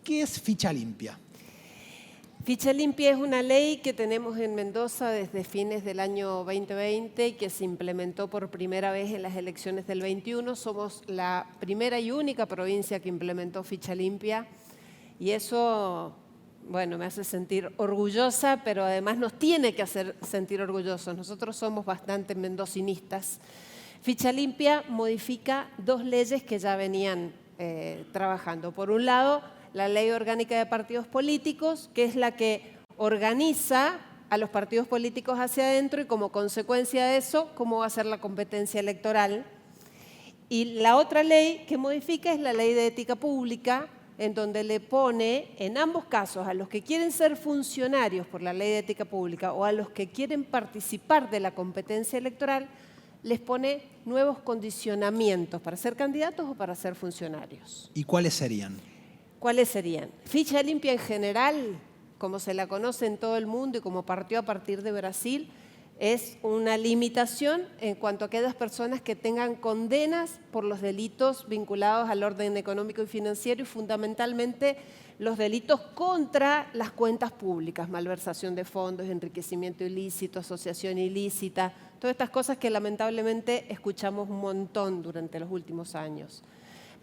¿Qué es ficha limpia? Ficha limpia es una ley que tenemos en Mendoza desde fines del año 2020 y que se implementó por primera vez en las elecciones del 21. Somos la primera y única provincia que implementó ficha limpia y eso, bueno, me hace sentir orgullosa, pero además nos tiene que hacer sentir orgullosos. Nosotros somos bastante mendocinistas. Ficha limpia modifica dos leyes que ya venían trabajando. Por un lado, la Ley Orgánica de Partidos Políticos, que es la que organiza a los partidos políticos hacia adentro y como consecuencia de eso, cómo va a ser la competencia electoral. Y la otra ley que modifica es la Ley de Ética Pública, en donde le pone, en ambos casos, a los que quieren ser funcionarios por la Ley de Ética Pública o a los que quieren participar de la competencia electoral, les pone nuevos condicionamientos para ser candidatos o para ser funcionarios. ¿Y cuáles serían? ¿Cuáles serían? Ficha limpia en general, como se la conoce en todo el mundo y como partió a partir de Brasil, es una limitación en cuanto a aquellas personas que tengan condenas por los delitos vinculados al orden económico y financiero y fundamentalmente los delitos contra las cuentas públicas, malversación de fondos, enriquecimiento ilícito, asociación ilícita, todas estas cosas que lamentablemente escuchamos un montón durante los últimos años.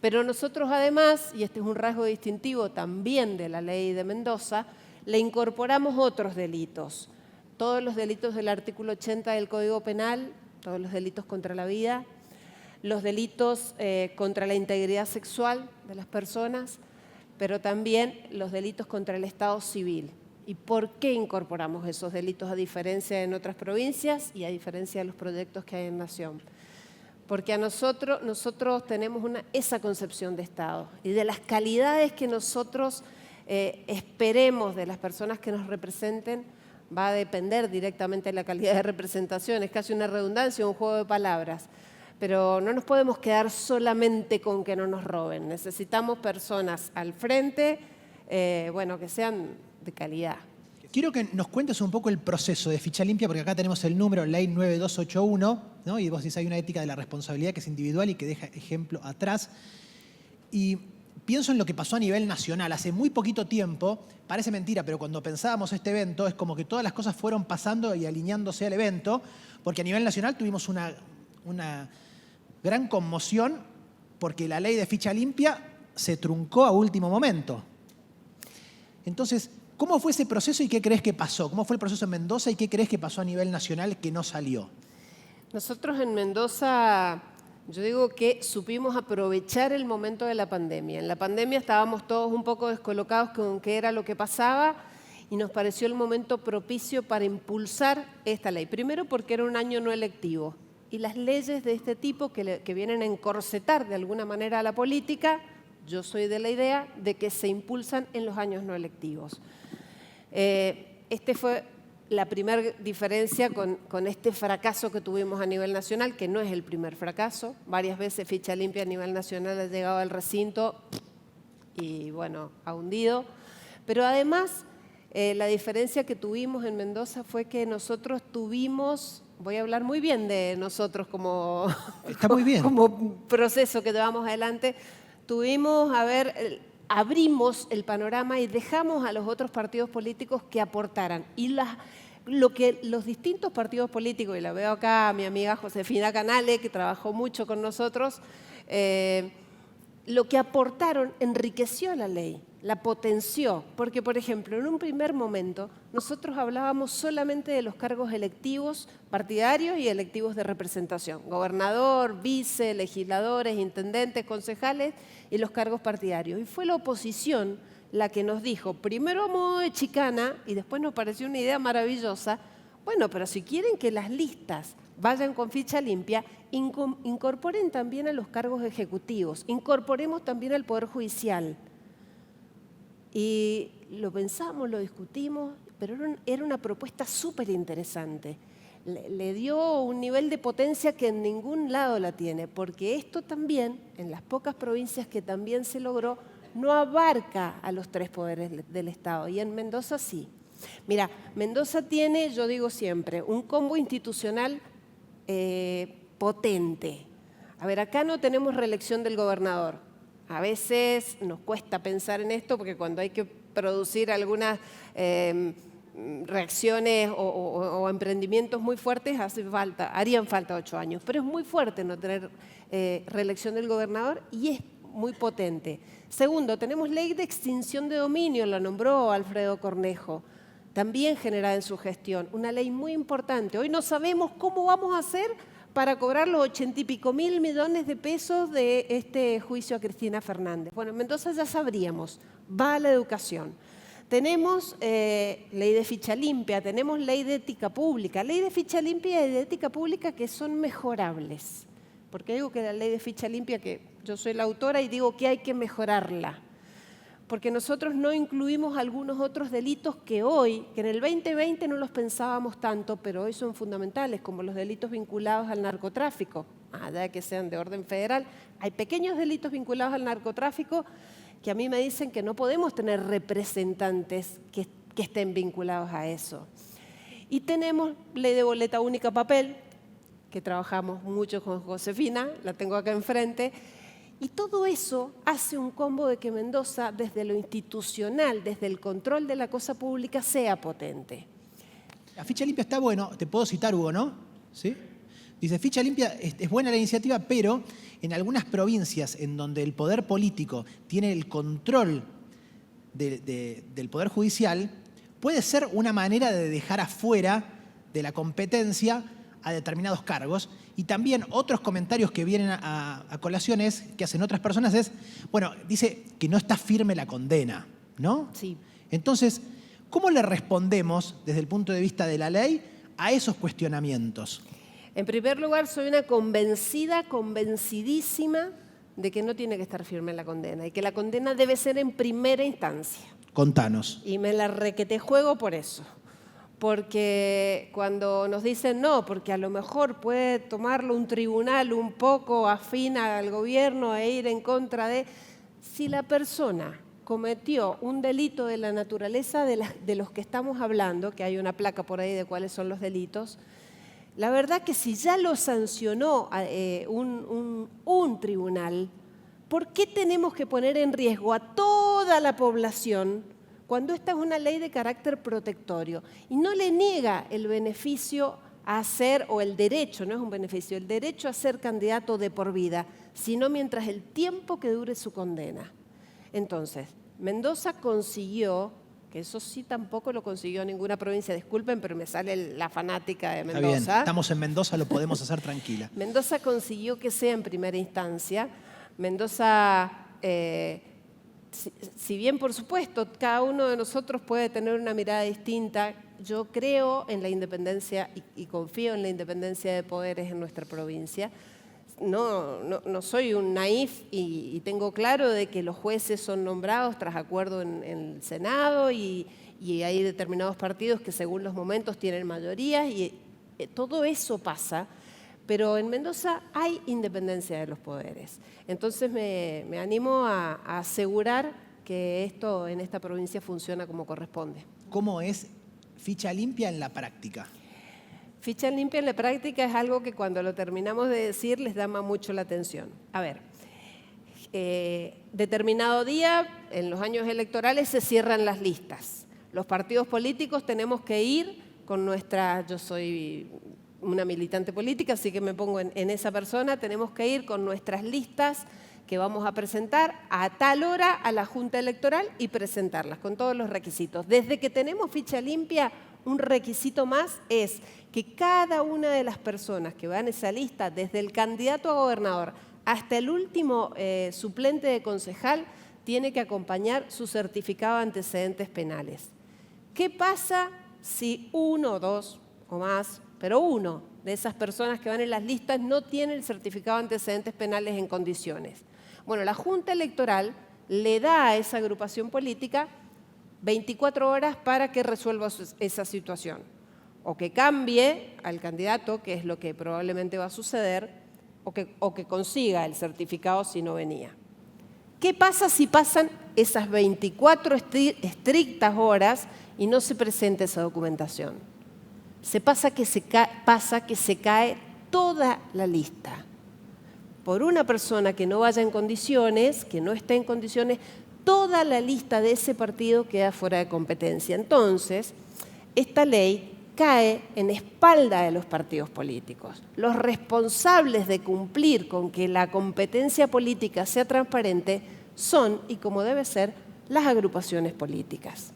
Pero nosotros además, y este es un rasgo distintivo también de la ley de Mendoza, le incorporamos otros delitos. Todos los delitos del artículo 80 del Código Penal, todos los delitos contra la vida, los delitos contra la integridad sexual de las personas, pero también los delitos contra el Estado civil. ¿Y por qué incorporamos esos delitos a diferencia en otras provincias y a diferencia de los proyectos que hay en Nación? Porque nosotros tenemos esa concepción de Estado y de las calidades que nosotros esperemos de las personas que nos representen va a depender directamente de la calidad de representación. Es casi una redundancia, un juego de palabras. Pero no nos podemos quedar solamente con que no nos roben. Necesitamos personas al frente, que sean de calidad. Quiero que nos cuentes un poco el proceso de ficha limpia, porque acá tenemos el número, ley 9281, ¿no? Y vos decís, hay una ética de la responsabilidad que es individual y que deja ejemplo atrás. Y pienso en lo que pasó a nivel nacional. Hace muy poquito tiempo, parece mentira, pero cuando pensábamos este evento, es como que todas las cosas fueron pasando y alineándose al evento, porque a nivel nacional tuvimos una gran conmoción porque la ley de ficha limpia se truncó a último momento. Entonces, ¿cómo fue ese proceso y qué crees que pasó? ¿Cómo fue el proceso en Mendoza y qué crees que pasó a nivel nacional que no salió? Nosotros en Mendoza, yo digo que supimos aprovechar el momento de la pandemia. En la pandemia estábamos todos un poco descolocados con qué era lo que pasaba y nos pareció el momento propicio para impulsar esta ley. Primero porque era un año no electivo y las leyes de este tipo que vienen a encorsetar de alguna manera a la política, yo soy de la idea de que se impulsan en los años no electivos. Este fue la primera diferencia con este fracaso que tuvimos a nivel nacional, que no es el primer fracaso. Varias veces ficha limpia a nivel nacional ha llegado al recinto y, bueno, ha hundido. Pero además, la diferencia que tuvimos en Mendoza fue que nosotros tuvimos, voy a hablar muy bien de nosotros como, Está muy bien. como proceso que llevamos adelante, abrimos el panorama y dejamos a los otros partidos políticos que aportaran. Y lo que los distintos partidos políticos, y la veo acá a mi amiga Josefina Canale, que trabajó mucho con nosotros, lo que aportaron enriqueció la ley, la potenció. Porque, por ejemplo, en un primer momento nosotros hablábamos solamente de los cargos electivos partidarios y electivos de representación. Gobernador, vice, legisladores, intendentes, concejales y los cargos partidarios. Y fue la oposición la que nos dijo, primero a modo de chicana, y después nos pareció una idea maravillosa, bueno, pero si quieren que las listas vayan con ficha limpia, incorporen también a los cargos ejecutivos, incorporemos también al Poder Judicial. Y lo pensamos, lo discutimos, pero era una propuesta súper interesante. Le dio un nivel de potencia que en ningún lado la tiene, porque esto también, en las pocas provincias que también se logró, no abarca a los tres poderes del Estado, y en Mendoza sí. Mira, Mendoza tiene, yo digo siempre, un combo institucional potente. A ver, acá no tenemos reelección del gobernador, A veces nos cuesta pensar en esto porque cuando hay que producir algunas reacciones o emprendimientos muy fuertes harían falta 8 años. Pero es muy fuerte no tener reelección del gobernador y es muy potente. Segundo, tenemos ley de extinción de dominio, la nombró Alfredo Cornejo, también generada en su gestión, una ley muy importante. Hoy no sabemos cómo vamos a hacer para cobrar los 80 y pico mil millones de pesos de este juicio a Cristina Fernández. Bueno, en Mendoza ya sabríamos, va a la educación. Tenemos ley de ficha limpia, tenemos ley de ética pública. Ley de ficha limpia y de ética pública que son mejorables. Porque digo que la ley de ficha limpia, que yo soy la autora y digo que hay que mejorarla. Porque nosotros no incluimos algunos otros delitos que hoy, que en el 2020 no los pensábamos tanto, pero hoy son fundamentales, como los delitos vinculados al narcotráfico, allá de que sean de orden federal. Hay pequeños delitos vinculados al narcotráfico que a mí me dicen que no podemos tener representantes que estén vinculados a eso. Y tenemos ley de boleta única papel, que trabajamos mucho con Josefina, la tengo acá enfrente, y todo eso hace un combo de que Mendoza, desde lo institucional, desde el control de la cosa pública, sea potente. La ficha limpia está bueno, te puedo citar, Hugo, ¿no? ¿Sí? Dice, ficha limpia, es buena la iniciativa, pero en algunas provincias en donde el poder político tiene el control del poder judicial, puede ser una manera de dejar afuera de la competencia a determinados cargos. Y también otros comentarios que vienen a colaciones que hacen otras personas es, bueno, dice que no está firme la condena, ¿no? Sí. Entonces, ¿cómo le respondemos desde el punto de vista de la ley a esos cuestionamientos? En primer lugar, soy una convencidísima de que no tiene que estar firme la condena y que la condena debe ser en primera instancia. Contanos. Y me la requetejuego por eso. Porque cuando nos dicen no, porque a lo mejor puede tomarlo un tribunal un poco afín al gobierno e ir en contra de... Si la persona cometió un delito de la naturaleza de los que estamos hablando, que hay una placa por ahí de cuáles son los delitos, la verdad que si ya lo sancionó un tribunal, ¿por qué tenemos que poner en riesgo a toda la población cuando esta es una ley de carácter protectorio y no le niega el beneficio a ser, o el derecho, no es un beneficio, el derecho a ser candidato de por vida, sino mientras el tiempo que dure su condena? Entonces, Mendoza consiguió, que eso sí tampoco lo consiguió ninguna provincia, disculpen, pero me sale la fanática de Mendoza. Está bien, estamos en Mendoza, lo podemos hacer tranquila. Mendoza consiguió que sea en primera instancia. Mendoza... Si bien, por supuesto, cada uno de nosotros puede tener una mirada distinta, yo creo en la independencia y confío en la independencia de poderes en nuestra provincia. No soy un naif y tengo claro de que los jueces son nombrados tras acuerdo en el Senado y hay determinados partidos que según los momentos tienen mayorías y todo eso pasa. Pero en Mendoza hay independencia de los poderes. Entonces me animo a asegurar que esto en esta provincia funciona como corresponde. ¿Cómo es ficha limpia en la práctica? Ficha limpia en la práctica es algo que cuando lo terminamos de decir les llama mucho la atención. A ver, determinado día, en los años electorales, se cierran las listas. Los partidos políticos tenemos que ir con nuestra... Yo soy una militante política, así que me pongo en esa persona, tenemos que ir con nuestras listas que vamos a presentar a tal hora a la Junta Electoral y presentarlas con todos los requisitos. Desde que tenemos ficha limpia, un requisito más es que cada una de las personas que va en esa lista, desde el candidato a gobernador hasta el último suplente de concejal, tiene que acompañar su certificado de antecedentes penales. ¿Qué pasa si uno, dos o más, pero uno de esas personas que van en las listas no tiene el certificado de antecedentes penales en condiciones? Bueno, la Junta Electoral le da a esa agrupación política 24 horas para que resuelva esa situación. O que cambie al candidato, que es lo que probablemente va a suceder, o que consiga el certificado si no venía. ¿Qué pasa si pasan esas 24 estrictas horas y no se presenta esa documentación? Pasa que se cae toda la lista. por una persona que no vaya en condiciones, que no esté en condiciones, toda la lista de ese partido queda fuera de competencia. Entonces, esta ley cae en espalda de los partidos políticos. Los responsables de cumplir con que la competencia política sea transparente son, y como debe ser, las agrupaciones políticas.